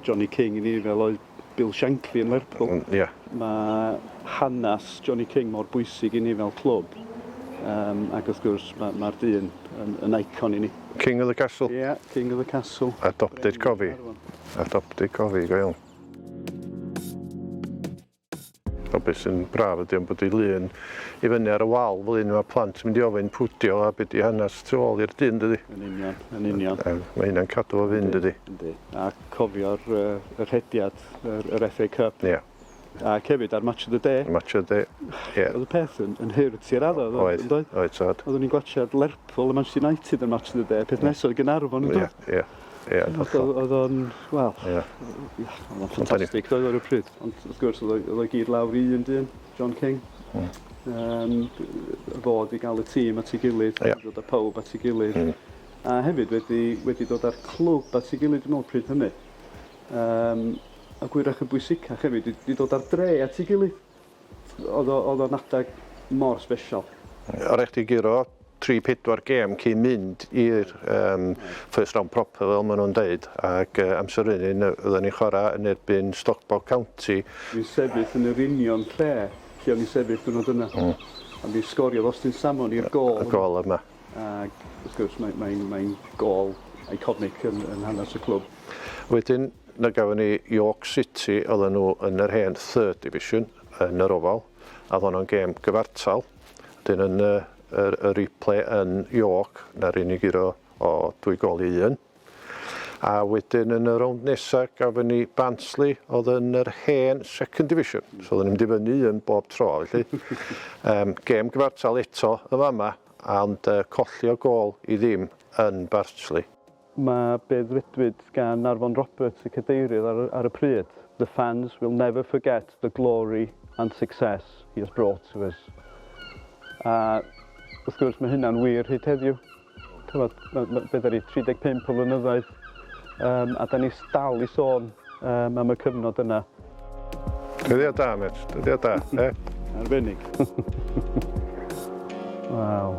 Johnny King i ni fel oedd Bill Shankly yn Lerpwl. Ie. Mae hanes Johnny King mor bwysig i ni fel clwb. Ac wrth gwrs mae'r dyn yn icon i ni. King of the Castle. Ie, King of the Castle. Adopted cofi. Adopted cofi, go iawn. O beth sy'n braf ydy am bod ei lun i fyny ar y wal fel un mae plant yn mynd i ofyn pwdio a beth i hanes tu ôl i'r dyn dydy. Yn union, yn union. Mae hynna'n cadw o fynd dydy. A cofio'r rhediad, yr FA Cup. Ie. A hefyd ar Match of the Day. Match of the Day, ie. Oedd y peth yn hurt i'r addo. Oedd tad. Oeddwn ni'n gwachod Lerpwl a Manchester United yn Match of the Day. Peth nesaf Gaernarfon yn dod. Ie. Oedd o'n, wel, Ie. oedd o'n ffantastig oedd o'r pryd. Ond wrth gwrs oedd o'i gyd lawr i un dyn, John King. Fod i gael y tîm at ei gilydd, dod â pawb at ei gilydd. A hefyd wedi dod â'r clwb at ei gilydd yn ôl pryd hynny. A gwirach yn bwysicach hefyd, wedi dod ar dre at ei gilydd. Oedd o'n adag mor special. O rhaid i giro 3-4 gêm cyn mynd i'r first round proper fel maen nhw'n deud, ac amser un oedden ni'n chwarae yn erbyn Stockport County. Fi'n sefyll yn yr union lle o'n i'n sefyll yn oed yna. A fi sgorio Austin Salmon i'r gol. Y gol yma. Ac wrth gwrs mae'n gol iconic yn hanes y clwb. Wedyn, na gafon ni York City, oedden nhw yn yr hen third division yn yr ofal, a oedden nhw'n gêm gyfartal. Wedyn yn y replay yn York, na'r unig giro o 2 gol i 1. A wedyn yn y rownd nesaf gafon ni Barnsley, oedd yn yr hen second division. So oedden ni'n mynd i fyny yn bob tro, felly. Gêm gyfartal eto y fama, ond colli o gol i ddim yn Barnsley. Mae beth ddwydwyd gan Arfon Roberts y cadeirydd ar y pryd. The fans will never forget the glory and success he has brought to us. A wrth gwrs mae hynna'n wir hyd heddiw. Beth ar 35 o flynyddoedd. A da ni dal i sôn am y cyfnod yna. Dyddiau da, met. Dyddiau da. Arbennig. Waw.